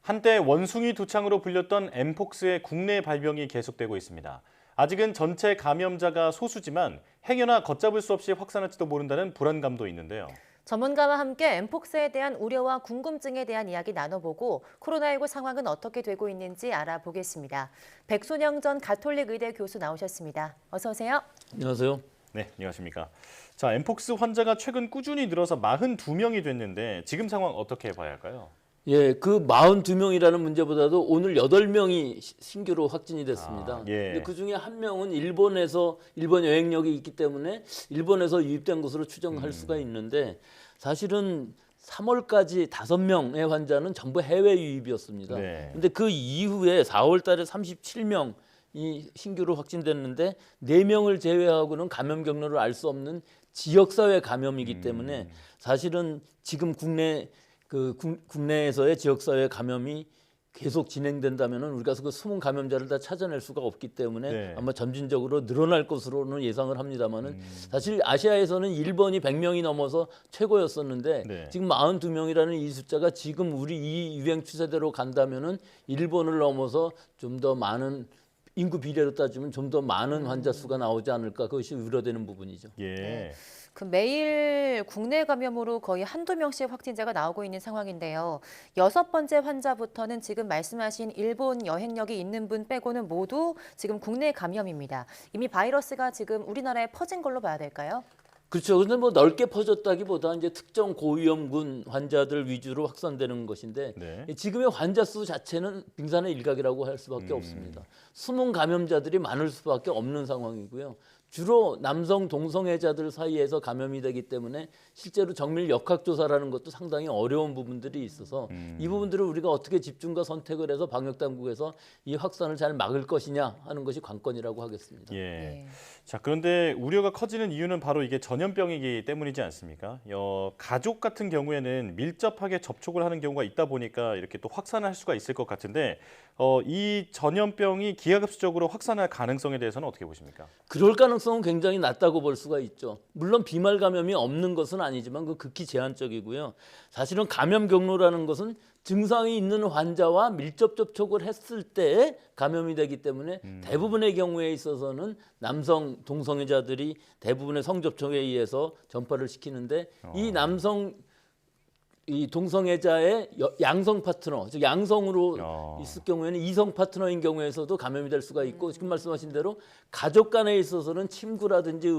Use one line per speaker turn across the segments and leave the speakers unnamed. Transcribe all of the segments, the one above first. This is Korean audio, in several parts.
한때 원숭이 두창으로 불렸던 엠폭스의 국내 발병이 계속되고 있습니다. 아직은 전체 감염자가 소수지만 행여나 걷잡을 수 없이 확산할지도 모른다는 불안감도 있는데요.
전문가와 함께 엠폭스에 대한 우려와 궁금증에 대한 이야기 나눠보고 코로나19 상황은 어떻게 되고 있는지 알아보겠습니다. 백손영 전 가톨릭 의대 교수 나오셨습니다. 어서 오세요.
안녕하세요.
네, 안녕하십니까. 자, 엠폭스 환자가 최근 꾸준히 늘어서 42명이 됐는데 지금 상황 어떻게 봐야 할까요?
예, 그 42명이라는 문제보다도 오늘 8명이 신규로 확진이 됐습니다.
예.
근데 그중에 한 명은 일본 여행력이 있기 때문에 일본에서 유입된 것으로 추정할 수가 있는데 사실은 3월까지 5명의 환자는 전부 해외 유입이었습니다.
네.
근데 그 이후에 4월 달에 37명이 신규로 확진됐는데 4명을 제외하고는 감염 경로를 알 수 없는 지역사회 감염이기 때문에 사실은 지금 국내에서의 지역사회 감염이 계속 진행된다면은 우리가 그 숨은 감염자를 다 찾아낼 수가 없기 때문에
네.
아마 점진적으로 늘어날 것으로는 예상을 합니다만은 사실 아시아에서는 일본이 100명이 넘어서 최고였었는데
네.
지금 42명이라는 이 숫자가 지금 우리 이 유행 추세대로 간다면은 일본을 넘어서 좀 더 많은 인구 비례로 따지면 좀 더 많은 환자 수가 나오지 않을까, 그것이 우려되는 부분이죠.
예.
그 매일 국내 감염으로 거의 한두 명씩 확진자가 나오고 있는 상황인데요. 6번째 환자부터는 지금 말씀하신 일본 여행력이 있는 분 빼고는 모두 지금 국내 감염입니다. 이미 바이러스가 지금 우리나라에 퍼진 걸로 봐야 될까요?
그렇죠. 근데 뭐 넓게 퍼졌다기보다 이제 특정 고위험군 환자들 위주로 확산되는 것인데
네.
지금의 환자 수 자체는 빙산의 일각이라고 할 수밖에 없습니다. 숨은 감염자들이 많을 수밖에 없는 상황이고요. 주로 남성 동성애자들 사이에서 감염이 되기 때문에 실제로 정밀 역학조사라는 것도 상당히 어려운 부분들이 있어서 이 부분들을 우리가 어떻게 집중과 선택을 해서 방역당국에서 이 확산을 잘 막을 것이냐 하는 것이 관건이라고 하겠습니다.
예.
네.
자, 그런데 우려가 커지는 이유는 바로 이게 전염병이기 때문이지 않습니까? 가족 같은 경우에는 밀접하게 접촉을 하는 경우가 있다 보니까 이렇게 또 확산할 수가 있을 것 같은데 이 전염병이 기하급수적으로 확산할 가능성에 대해서는 어떻게 보십니까?
그럴 가능성은 굉장히 낮다고 볼 수가 있죠. 물론 비말 감염이 없는 것은 아니지만 그 극히 제한적이고요. 사실은 감염 경로라는 것은 증상이 있는 환자와 밀접 접촉을 했을 때 감염이 되기 때문에 대부분의 경우에 있어서는 남성 동성애자들이 대부분의 성접촉에 의해서 전파를 시키는데 이 동성애자의 양성 파트너, 즉 양성으로 있을 경우에는 이성 파트너인 경우에서도 감염이 될 수가 있고 지금 말씀하신 대로 가족 간에 있어서는 침구라든지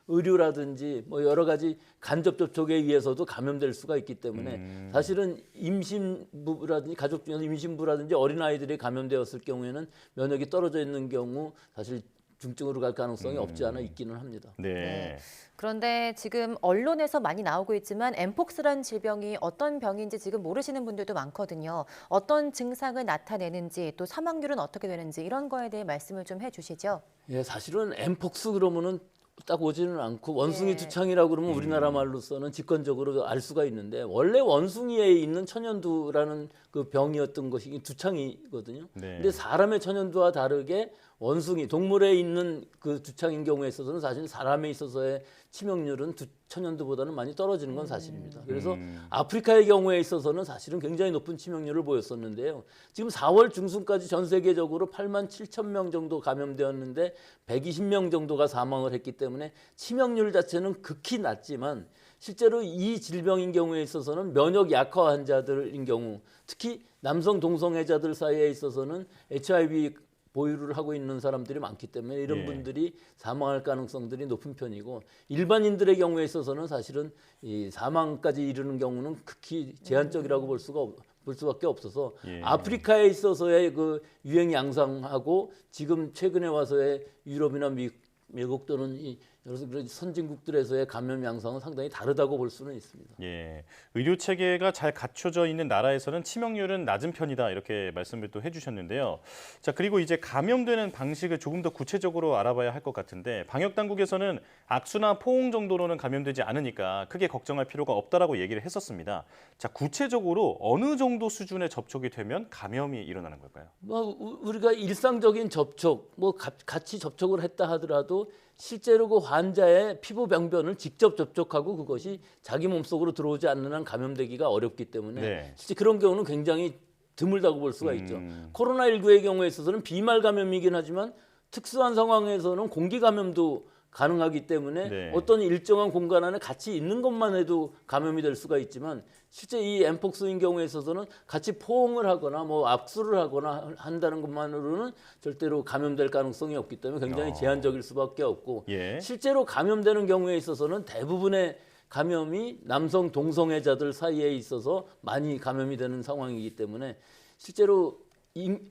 의류라든지 뭐 여러 가지 간접 접촉에 의해서도 감염될 수가 있기 때문에 사실은 임신부라든지 가족 중에서 임신부라든지 어린아이들이 감염되었을 경우에는 면역이 떨어져 있는 경우 사실 중증으로 갈 가능성이 없지 않아 있기는 합니다.
네.
네. 그런데 지금 언론에서 많이 나오고 있지만 엠폭스라는 질병이 어떤 병인지 지금 모르시는 분들도 많거든요. 어떤 증상을 나타내는지 또 사망률은 어떻게 되는지 이런 거에 대해 말씀을 좀 해주시죠.
예, 사실은 엠폭스 그러면은 딱 오지는 않고 원숭이
네.
두창이라고 그러면 우리나라 말로서는 직관적으로 알 수가 있는데 원래 원숭이에 있는 천연두라는 그 병이었던 것이 두창이거든요.
네.
근데 사람의 천연두와 다르게 원숭이 동물에 있는 그 두창인 경우에 있어서는 사실 사람에 있어서의 치명률은 천연두보다는 많이 떨어지는 건 사실입니다. 그래서 아프리카의 경우에 있어서는 사실은 굉장히 높은 치명률을 보였었는데요. 지금 4월 중순까지 전 세계적으로 8만 7천 명 정도 감염되었는데 120명 정도가 사망을 했기 때문에 치명률 자체는 극히 낮지만 실제로 이 질병인 경우에 있어서는 면역 약화 환자들인 경우 특히 남성 동성애자들 사이에 있어서는 HIV 보유를 하고 있는 사람들이 많기 때문에 이런
예.
분들이 사망할 가능성들이 높은 편이고 일반인들의 경우에 있어서는 사실은 이 사망까지 이르는 경우는 극히 제한적이라고 볼 수밖에 없어서
예.
아프리카에 있어서의 그 유행 양상하고 지금 최근에 와서의 유럽이나 미국 또는 이 여러 선진국들에서의 감염 양상은 상당히 다르다고 볼 수는 있습니다.
예, 의료 체계가 잘 갖춰져 있는 나라에서는 치명률은 낮은 편이다 이렇게 말씀을 또 해주셨는데요. 자, 그리고 이제 감염되는 방식을 조금 더 구체적으로 알아봐야 할 것 같은데 방역 당국에서는 악수나 포옹 정도로는 감염되지 않으니까 크게 걱정할 필요가 없다라고 얘기를 했었습니다. 자, 구체적으로 어느 정도 수준의 접촉이 되면 감염이 일어나는 걸까요?
뭐 우리가 일상적인 접촉, 뭐 같이 접촉을 했다 하더라도 실제로 그 환자의 피부 병변을 직접 접촉하고 그것이 자기 몸속으로 들어오지 않는 한 감염되기가 어렵기 때문에
네.
실제 그런 경우는 굉장히 드물다고 볼 수가 있죠. 코로나19의 경우에 있어서는 비말 감염이긴 하지만 특수한 상황에서는 공기 감염도 가능하기 때문에
네.
어떤 일정한 공간 안에 같이 있는 것만 해도 감염이 될 수가 있지만 실제 이 엠폭스인 경우에 있어서는 같이 포옹을 하거나 뭐 악수를 하거나 한다는 것만으로는 절대로 감염될 가능성이 없기 때문에 굉장히 제한적일 수밖에 없고
예.
실제로 감염되는 경우에 있어서는 대부분의 감염이 남성 동성애자들 사이에 있어서 많이 감염이 되는 상황이기 때문에 실제로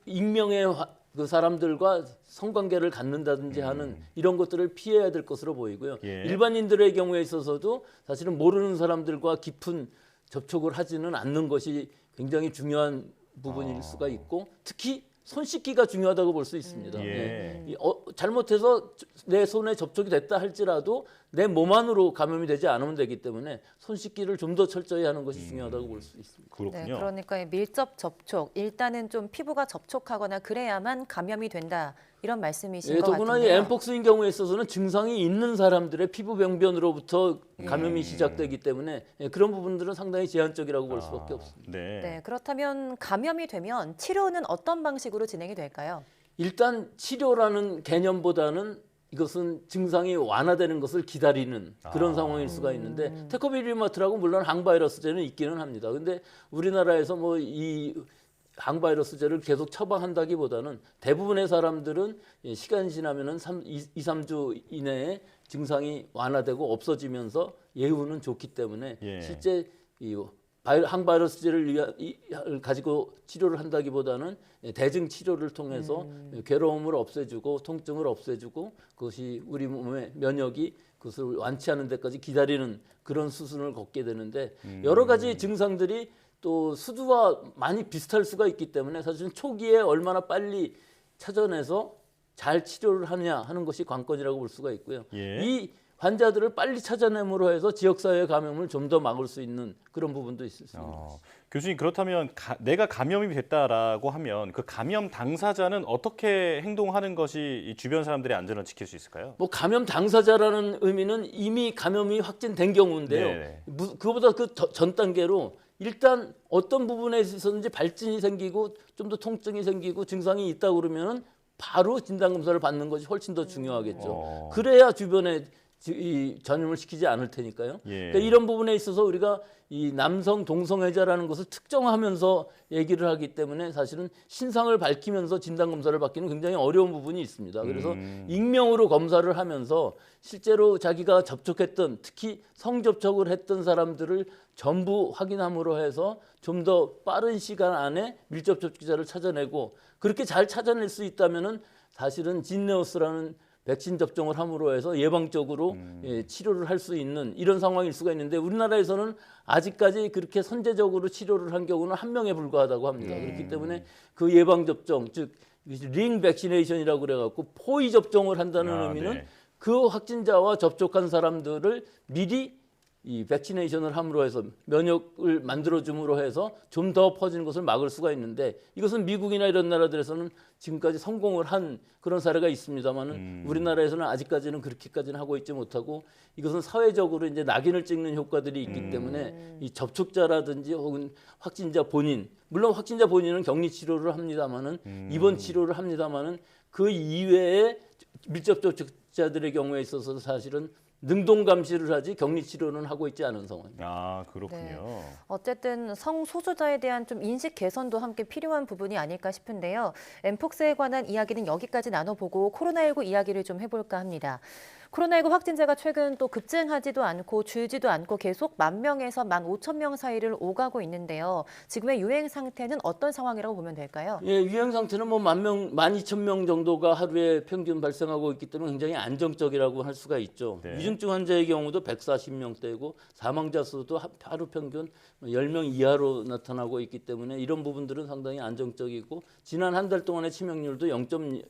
익명의 그 사람들과 성관계를 갖는다든지 하는 이런 것들을 피해야 될 것으로 보이고요.
예.
일반인들의 경우에 있어서도 사실은 모르는 사람들과 깊은 접촉을 하지는 않는 것이 굉장히 중요한 부분일 수가 있고 특히 손 씻기가 중요하다고 볼 수 있습니다.
예.
잘못해서 내 손에 접촉이 됐다 할지라도 내 몸 안으로 감염이 되지 않으면 되기 때문에 손 씻기를 좀 더 철저히 하는 것이 중요하다고 볼 수 있습니다.
그렇군요.
네, 그러니까 밀접 접촉, 일단은 좀 피부가 접촉하거나 그래야만 감염이 된다. 이런 말씀이신
예,
것
더구나 이
같은데요.
엠폭스인 경우에 있어서는 증상이 있는 사람들의 피부 병변으로부터 감염이 시작되기 때문에 그런 부분들은 상당히 제한적이라고 볼 수밖에 없습니다.
네.
네, 그렇다면 감염이 되면 치료는 어떤 방식으로 진행이 될까요?
일단 치료라는 개념보다는 이것은 증상이 완화되는 것을 기다리는 그런 상황일 수가 있는데 테코비리마트라고 물론 항바이러스제는 있기는 합니다. 근데 우리나라에서 뭐 이 항바이러스제를 계속 처방한다기보다는 대부분의 사람들은 시간이 지나면은 2, 3주 이내에 증상이 완화되고 없어지면서 예후는 좋기 때문에
예.
실제 이 항바이러스제를 가지고 치료를 한다기보다는 대증 치료를 통해서 괴로움을 없애주고 통증을 없애주고 그것이 우리 몸의 면역이 그것을 완치하는 데까지 기다리는 그런 수순을 걷게 되는데 여러 가지 증상들이 또 수두와 많이 비슷할 수가 있기 때문에 사실은 초기에 얼마나 빨리 찾아내서 잘 치료를 하느냐 하는 것이 관건이라고 볼 수가 있고요.
예.
이 환자들을 빨리 찾아냄으로 해서 지역사회 감염을 좀 더 막을 수 있는 그런 부분도 있을 수 있습니다.
교수님 그렇다면 내가 감염이 됐다라고 하면 그 감염 당사자는 어떻게 행동하는 것이 이 주변 사람들의 안전을 지킬 수 있을까요?
뭐 감염 당사자라는 의미는 이미 감염이 확진된 경우인데요.
네네.
그보다 그 전 단계로 일단 어떤 부분에 있어서든지 발진이 생기고 좀 더 통증이 생기고 증상이 있다 그러면은 바로 진단 검사를 받는 것이 훨씬 더 중요하겠죠. 그래야 주변에 이 전염을 시키지 않을 테니까요.
예.
그러니까 이런 부분에 있어서 우리가 이 남성 동성애자라는 것을 특정하면서 얘기를 하기 때문에 사실은 신상을 밝히면서 진단 검사를 받기는 굉장히 어려운 부분이 있습니다. 그래서 익명으로 검사를 하면서 실제로 자기가 접촉했던 특히 성접촉을 했던 사람들을 전부 확인함으로 해서 좀 더 빠른 시간 안에 밀접 접촉자를 찾아내고 그렇게 잘 찾아낼 수 있다면은 사실은 진네오스라는 백신 접종을 함으로 해서 예방적으로 치료를 할 수 있는 이런 상황일 수가 있는데 우리나라에서는 아직까지 그렇게 선제적으로 치료를 한 경우는 한 명에 불과하다고 합니다. 그렇기 때문에 그 예방 접종 즉 링 백시네이션이라고 그래갖고 포위 접종을 한다는 의미는
네.
그 확진자와 접촉한 사람들을 미리 이 백시네이션을 함으로 해서 면역을 만들어줌으로 해서 좀 더 퍼지는 것을 막을 수가 있는데 이것은 미국이나 이런 나라들에서는 지금까지 성공을 한 그런 사례가 있습니다만은 우리나라에서는 아직까지는 그렇게까지는 하고 있지 못하고 이것은 사회적으로 이제 낙인을 찍는 효과들이 있기 때문에 이 접촉자라든지 혹은 확진자 본인 물론 확진자 본인은 격리 치료를 합니다만은 입원 치료를 합니다만은 그 이외에 밀접 접촉자들의 경우에 있어서 사실은 능동 감시를 하지 격리 치료는 하고 있지 않은 상황입니다.
아, 그렇군요.
네. 어쨌든 성소수자에 대한 좀 인식 개선도 함께 필요한 부분이 아닐까 싶은데요. 엠폭스에 관한 이야기는 여기까지 나눠보고 코로나19 이야기를 좀 해볼까 합니다. 코로나19 확진자가 최근 또 급증하지도 않고 줄지도 않고 계속 10,000명에서 15,000명 사이를 오가고 있는데요. 지금의 유행 상태는 어떤 상황이라고 보면 될까요?
예, 유행 상태는 뭐 12,000명 정도가 하루에 평균 발생하고 있기 때문에 굉장히 안정적이라고 할 수가 있죠.
네.
위중증 환자의 경우도 140명대고 사망자 수도 하루 평균 10명 이하로 나타나고 있기 때문에 이런 부분들은 상당히 안정적이고 지난 한 달 동안의 치명률도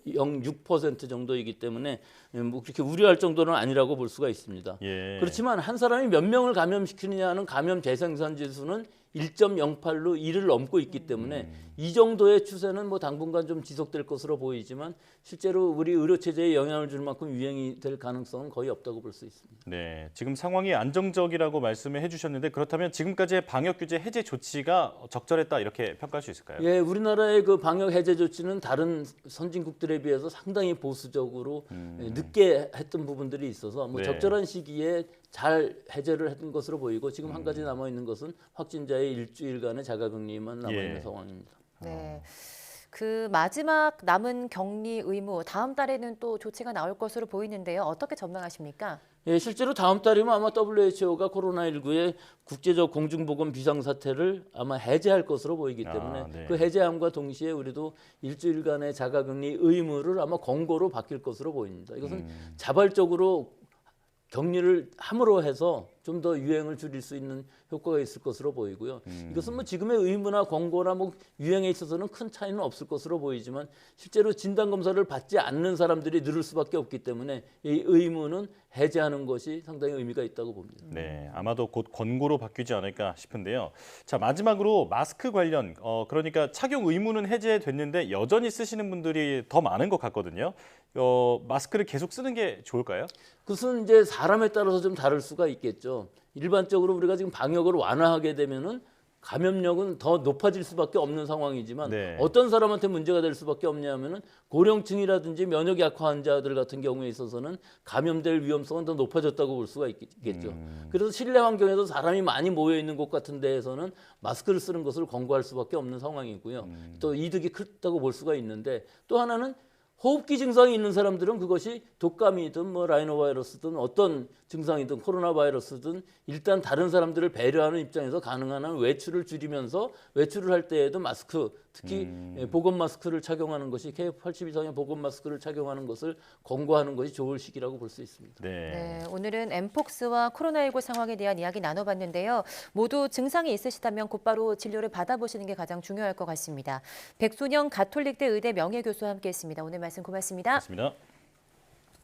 0.06% 정도이기 때문에 뭐 그렇게 우려할 정도는 아니라고 볼 수가 있습니다.
예.
그렇지만 한 사람이 몇 명을 감염시키느냐는 감염 재생산 지수는 1.08로 2를 넘고 있기 때문에 이 정도의 추세는 뭐 당분간 좀 지속될 것으로 보이지만 실제로 우리 의료 체제에 영향을 줄 만큼 유행이 될 가능성은 거의 없다고 볼 수 있습니다.
네, 지금 상황이 안정적이라고 말씀을 해주셨는데 그렇다면 지금까지의 방역 규제 해제 조치가 적절했다 이렇게 평가할 수 있을까요?
예, 우리나라의 그 방역 해제 조치는 다른 선진국들에 비해서 상당히 보수적으로 늦게 했던 부분들이 있어서 뭐
네.
적절한 시기에 잘 해제를 했던 것으로 보이고 지금 한 가지 남아 있는 것은 확진자의 일주일간의 자가격리만 남아 있는
예.
상황입니다.
네. 그 마지막 남은 격리 의무 다음 달에는 또 조치가 나올 것으로 보이는데요. 어떻게 전망하십니까?
예, 실제로 다음 달이면 아마 WHO가 코로나19의 국제적 공중보건 비상사태를 아마 해제할 것으로 보이기 때문에
네.
그 해제함과 동시에 우리도 일주일간의 자가격리 의무를 아마 권고로 바뀔 것으로 보입니다. 이것은 자발적으로 격리를 함으로 해서 좀 더 유행을 줄일 수 있는 효과가 있을 것으로 보이고요. 이것은 뭐 지금의 의무나 권고나 뭐 유행에 있어서는 큰 차이는 없을 것으로 보이지만 실제로 진단 검사를 받지 않는 사람들이 늘을 수밖에 없기 때문에 이 의무는 해제하는 것이 상당히 의미가 있다고 봅니다.
네, 아마도 곧 권고로 바뀌지 않을까 싶은데요. 자, 마지막으로 마스크 관련, 그러니까 착용 의무는 해제됐는데 여전히 쓰시는 분들이 더 많은 것 같거든요. 마스크를 계속 쓰는 게 좋을까요?
그것은 이제 사람에 따라서 좀 다를 수가 있겠죠. 일반적으로 우리가 지금 방역을 완화하게 되면은 감염력은 더 높아질 수밖에 없는 상황이지만
네.
어떤 사람한테 문제가 될 수밖에 없냐면은 고령층이라든지 면역 약화 환자들 같은 경우에 있어서는 감염될 위험성은 더 높아졌다고 볼 수가 있겠죠. 그래서 실내 환경에서 사람이 많이 모여 있는 곳 같은 데에서는 마스크를 쓰는 것을 권고할 수밖에 없는 상황이고요. 또 이득이 크다고 볼 수가 있는데 또 하나는 호흡기 증상이 있는 사람들은 그것이 독감이든 뭐 라이노바이러스든 어떤 증상이든 코로나 바이러스든 일단 다른 사람들을 배려하는 입장에서 가능한 한 외출을 줄이면서 외출을 할 때에도 마스크 특히 보건 마스크를 착용하는 것이 KF80 이상의 보건 마스크를 착용하는 것을 권고하는 것이 좋을 시기라고 볼 수 있습니다.
네, 오늘은 엠폭스와 코로나19 상황에 대한 이야기 나눠봤는데요. 모두 증상이 있으시다면 곧바로 진료를 받아보시는 게 가장 중요할 것 같습니다. 백순영 가톨릭대 의대 명예교수와 함께했습니다. 오늘 말씀 고맙습니다.
맞습니다.